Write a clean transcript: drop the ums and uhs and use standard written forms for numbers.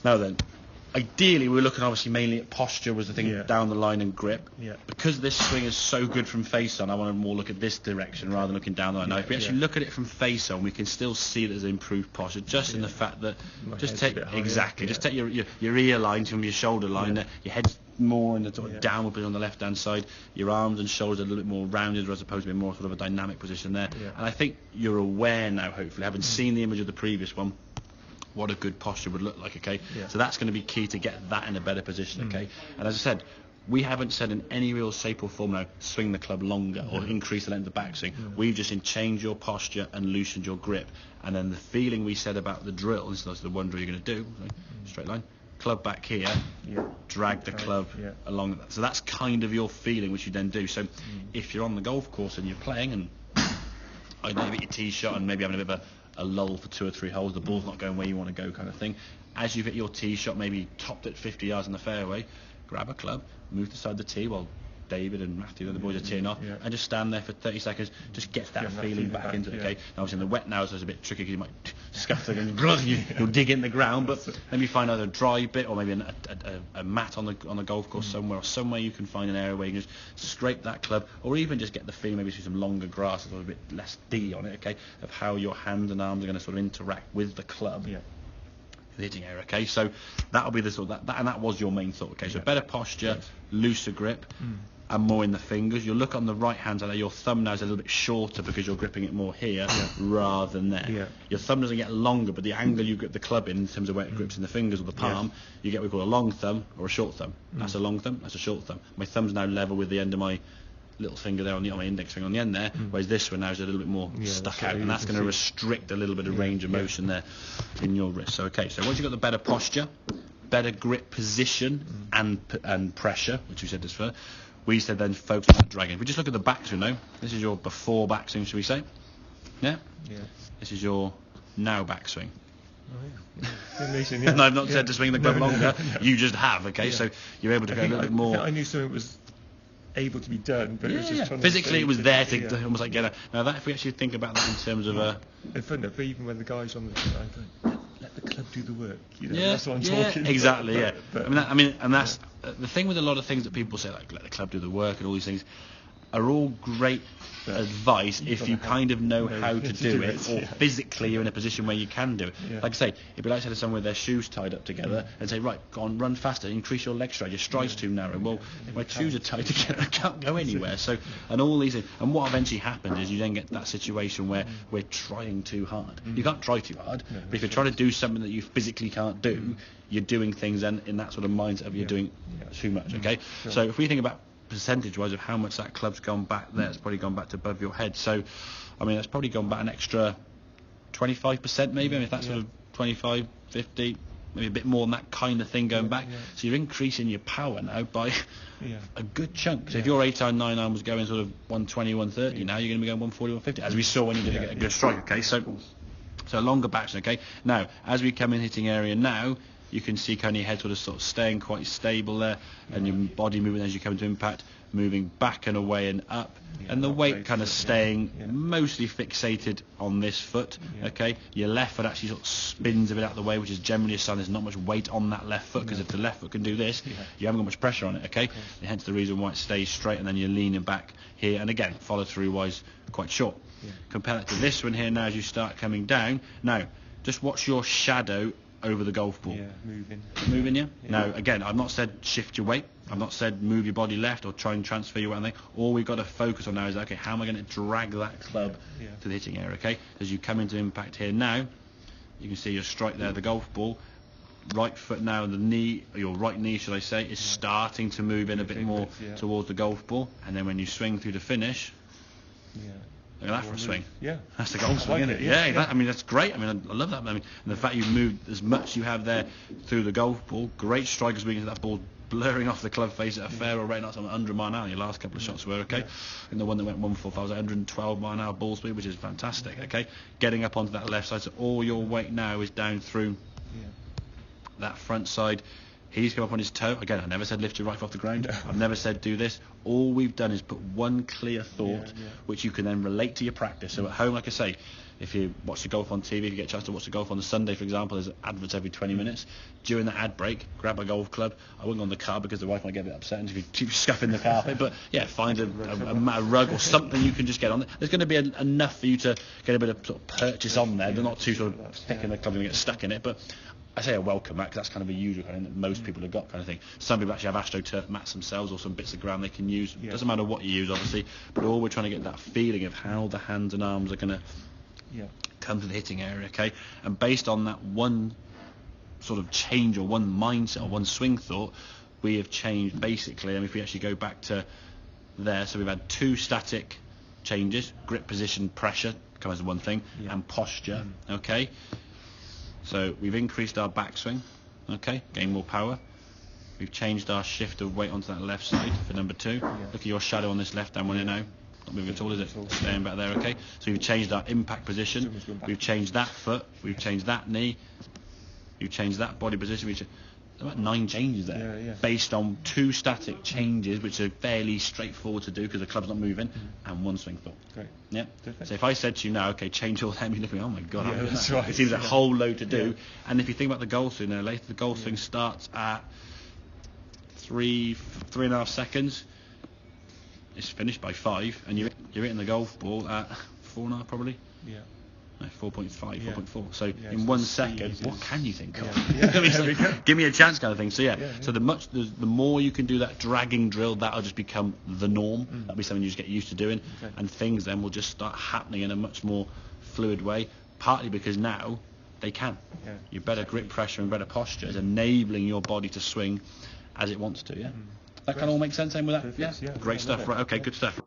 Now then, ideally we're looking obviously mainly at posture was the thing down the line and grip. Yeah. Because this swing is so good from face on, I want to more look at this direction rather than looking down the line. Now if we actually look at it from face on, we can still see that there's improved posture just in the fact that just take just take your ear line from your shoulder line there, your head's more in the sort of downward position on the left hand side, your arms and shoulders are a little bit more rounded as opposed to being more sort of a dynamic position there. And I think you're aware now, hopefully, having seen the image of the previous one, what a good posture would look like, okay? So that's going to be key to get that in a better position, okay? And as I said, we haven't said in any real shape or form now, swing the club longer or increase the length of the backswing. We've just changed your posture and loosened your grip. And then the feeling we said about the drill, this is the one drill you're going to do, straight line, club back here, drag the club along that. So that's kind of your feeling, which you then do. So if you're on the golf course and you're playing and I know you hit your tee shot and maybe having a bit of a lull for 2 or 3 holes, the ball's not going where you want to go kind of thing. As you've hit your tee shot, maybe topped at 50 yards in the fairway, grab a club, move to the side of the tee while David and Matthew and the boys are teeing off, and just stand there for 30 seconds, just get that feeling back into it, okay? Now obviously in the wet now so it's a bit tricky because you might scutter and you'll dig in the ground, but maybe find either a dry bit or maybe a mat on the golf course somewhere, or somewhere you can find an area where you can just scrape that club, or even just get the feeling, maybe see some longer grass with a bit less D on it, okay, of how your hands and arms are going to sort of interact with the club. The hitting area, okay, so that'll be the sort of that and that was your main thought, okay, so better posture, looser grip, and more in the fingers. You'll look on the right hand side, your thumb now is a little bit shorter because you're gripping it more here rather than there. Your thumb doesn't get longer, but the angle you grip the club in terms of where it grips in the fingers or the palm, you get what we call a long thumb or a short thumb. That's a long thumb, that's a short thumb. My thumb's now level with the end of my little finger there on my index finger on the end there, whereas this one now is a little bit more stuck out, and that's going to restrict a little bit of range of motion there in your wrist. So okay, so once you've got the better posture, better grip position and pressure, which we said this first, we said then focus on that dragging. If we just look at the backswing now, this is your before backswing, should we say? Yeah? This is your now backswing. And I've not said to swing the club longer, you just have, okay? So you're able to go a little bit more. I knew something was able to be done, but it was just trying physically it was there to almost like get a. Now that if we actually think about that in terms of it's fun enough, even when the guys on the let the club do the work, you know, that's what I'm talking exactly about. But I mean and that's the thing with a lot of things that people say, like let the club do the work and all these things are all great advice if you kind of know how to do it, or physically you're in a position where you can do it. Like I say, it'd be like to someone with their shoes tied up together and say, right, go on, run faster, increase your leg stride, your stride's too narrow. Well, if my shoes are tied together, I can't go anywhere. So, and all these things, and what eventually happens is you then get that situation where we're trying too hard. You can't try too hard, but if you're trying to do something that you physically can't do, you're doing things then in that sort of mindset of you're doing too much, okay? So if we think about percentage-wise of how much that club's gone back there, it's probably gone back to above your head. So, I mean, that's probably gone back an extra 25% maybe. I mean, if that's sort of 25, 50, maybe a bit more than that kind of thing going back. So you're increasing your power now by a good chunk. So if your 8 iron, 9 iron was going sort of 120, 130, now you're going to be going 140, 150, as we saw when you did a good strike, okay? So longer backs, okay? Now, as we come in hitting area now, you can see kind of your head sort of staying quite stable there, and your body moving as you come to impact, moving back and away and up, and the weight kind of staying mostly fixated on this foot, okay? Your left foot actually sort of spins a bit out of the way, which is generally a sign there's not much weight on that left foot, because if the left foot can do this, you haven't got much pressure on it, okay? And hence the reason why it stays straight, and then you're leaning back here, and again, follow through wise quite short. Compare that to this one here now as you start coming down. Now, just watch your shadow over the golf ball. Moving. Now again, I've not said shift your weight, I've not said move your body left or try and transfer your weight. All we've got to focus on now is, okay, how am I going to drag that club to the hitting area, okay? As you come into impact here now, you can see your strike there, the golf ball, right foot now, the knee, or your right knee should I say, is starting to move in a bit more towards the golf ball, and then when you swing through to finish, look at that for a swing. That's the golf swing, isn't it? I mean, that's great. I mean, I love that. I mean, and the fact you've moved as much you have there through the golf ball, great strikers being that ball blurring off the club face at a fair or right, not something under a mile an hour. Your last couple of shots were okay. And the one that went 145 was 112 mile an hour ball speed, which is fantastic. Okay, getting up onto that left side, so all your weight now is down through that front side. He's come up on his toe. Again, I never said lift your right foot off the ground. I've never said do this. All we've done is put one clear thought, which you can then relate to your practice. So at home, like I say, if you watch the golf on TV, if you get a chance to watch the golf on the Sunday, for example, there's adverts every 20 minutes. During the ad break, grab a golf club. I wouldn't go on the car because the wife might get a bit upset if you keep scuffing the carpet. But yeah, find a rug or something you can just get on. There's going to be enough for you to get a bit of sort of purchase on there. They're not too sort of thick in the club and get stuck in it. But I say a welcome mat because that's kind of a usual kind of thing that most people have got kind of thing. Some people actually have AstroTurf mats themselves or some bits of ground they can use. Doesn't matter what you use, obviously, but all we're trying to get that feeling of how the hands and arms are going to come to the hitting area, okay? And based on that one sort of change or one mindset or one swing thought, we have changed basically. And if we actually go back to there, so we've had 2 static changes: grip position, pressure comes as one thing, and posture, okay? So we've increased our backswing, okay, gain more power. We've changed our shift of weight onto that left side for number 2. Look at your shadow on this left-hand one here now. Not moving at all, is it? Staying back there, okay. So we've changed our impact position. We've changed that foot. We've changed that knee. We've changed that body position. About 9 changes there, based on 2 static changes, which are fairly straightforward to do because the club's not moving, and 1 swing thought. Great. Yeah. Perfect. So if I said to you now, okay, change all them, you're looking, oh my god, that's right. It seems a whole load to do. And if you think about the golf swing, later the golf swing starts at 3.5 seconds. It's finished by 5, and you're hitting the golf ball at 4.5 probably. Yeah. No, 4.5, 4.4. So in 1 second, what can you think of? Give me a chance, kind of thing. So so the more you can do that dragging drill, that'll just become the norm. That'll be something you just get used to doing, and things then will just start happening in a much more fluid way. Partly because now they can. Your better grip pressure and better posture is enabling your body to swing as it wants to. That can all make sense. Same with that. Perfect, Great stuff. Right. Okay. Good stuff. Right.